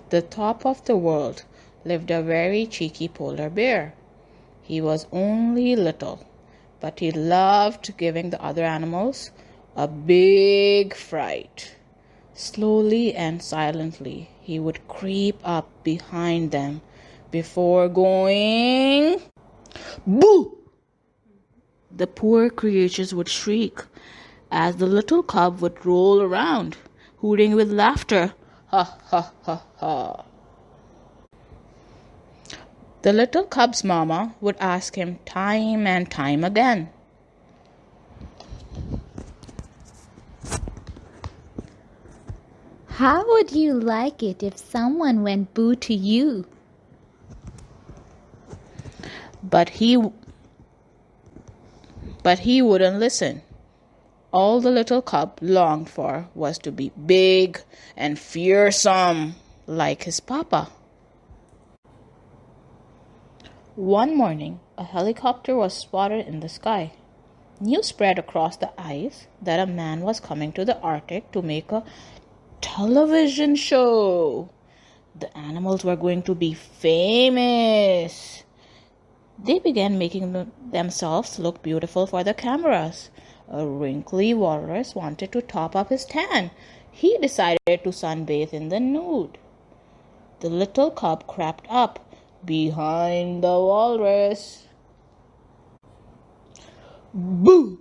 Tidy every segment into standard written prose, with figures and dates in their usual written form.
At the top of the world lived a very cheeky polar bear. He was only little, but he loved giving the other animals a big fright. Slowly and silently, he would creep up behind them before going boo! The poor creatures would shriek as the little cub would roll around, hooting with laughter. Ha ha ha ha. The little cub's mama would ask him time and time again, "How would you like it if someone went boo to you?" but he wouldn't listen. All the little cub longed for was to be big and fearsome like his papa. One morning, a helicopter was spotted in the sky. News spread across the ice that a man was coming to the Arctic to make a television show. The animals were going to be famous. They began making themselves look beautiful for the cameras. A wrinkly walrus wanted to top up his tan. He decided to sunbathe in the nude. The little cub crept up behind the walrus. Boo!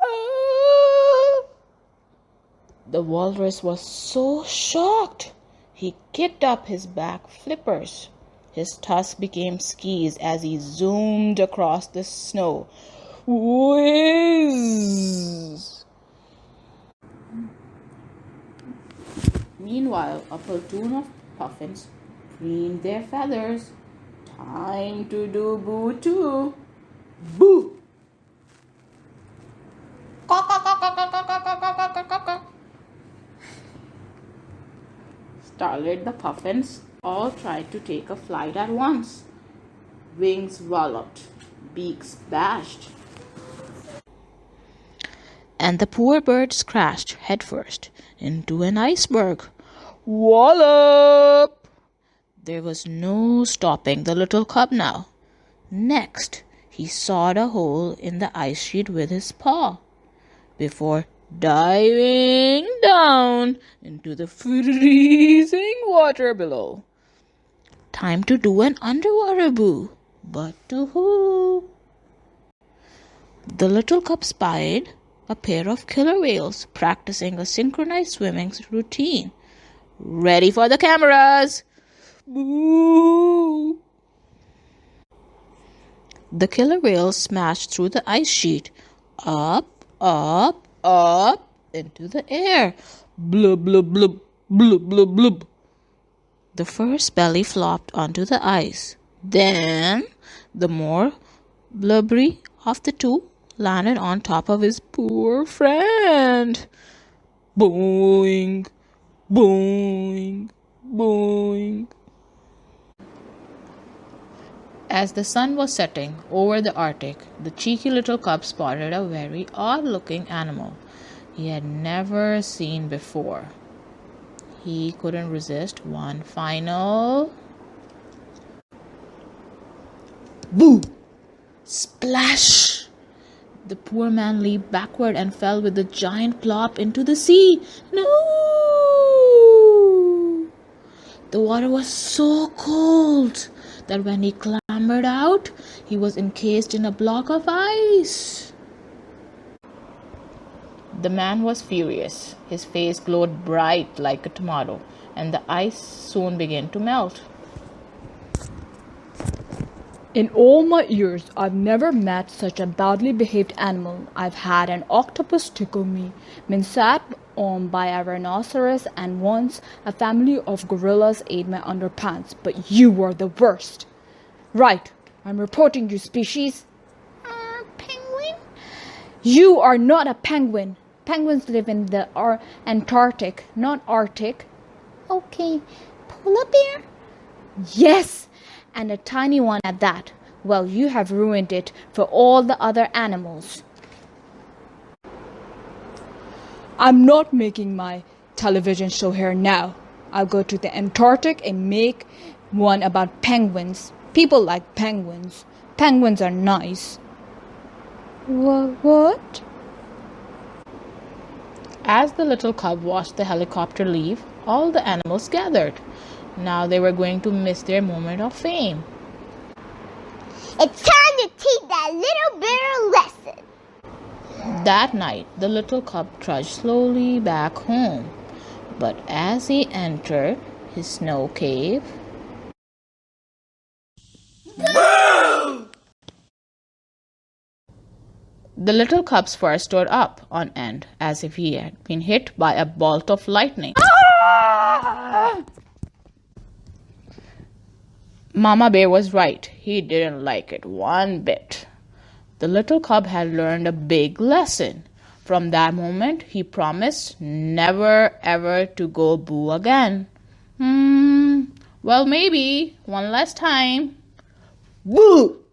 Ah! The walrus was so shocked. He kicked up his back flippers. His tusks became skis as he zoomed across the snow. Whiz! Meanwhile, a platoon of puffins preened their feathers. Time to do boo too. Boo! Startled, the puffins all tried to take a flight at once. Wings walloped, beaks bashed, and the poor birds crashed headfirst into an iceberg. Wallop! There was no stopping the little cub now. Next, he sawed a hole in the ice sheet with his paw before diving down into the freezing water below. Time to do an underwater boo. But to who? The little cub spied a pair of killer whales practicing a synchronized swimming routine. Ready for the cameras! Boo! The killer whales smashed through the ice sheet, up, into the air. Blub, blub, blub, blub, blub, blub. The first belly flopped onto the ice. Then, the more blubbery of the two landed on top of his poor friend. Boing, boing, boing. As the sun was setting over the Arctic, the cheeky little cub spotted a very odd-looking animal he had never seen before. He couldn't resist one final boo! Splash! The poor man leaped backward and fell with a giant plop into the sea. No! The water was so cold that when he clambered out, he was encased in a block of ice. The man was furious. His face glowed bright like a tomato, and the ice soon began to melt. In all my years, I've never met such a badly behaved animal. I've had an octopus tickle me, been sat on by a rhinoceros, and once a family of gorillas ate my underpants. But you were the worst. Right, I'm reporting you, species. Penguin? You are not a penguin. Penguins live in the Antarctic, not Arctic. Okay, polar bear? Yes, and a tiny one at that. Well, you have ruined it for all the other animals. I'm not making my television show here now. I'll go to the Antarctic and make one about penguins. People like penguins. Penguins are nice. What? As the little cub watched the helicopter leave, all the animals gathered. Now they were going to miss their moment of fame. It's time to teach that little bear a lesson. That night, the little cub trudged slowly back home. But as he entered his snow cave, the little cub's fur stood up on end as if he had been hit by a bolt of lightning. Mama Bear was right. He didn't like it one bit. The little cub had learned a big lesson. From that moment, he promised never ever to go boo again. Well, maybe one last time. Boo!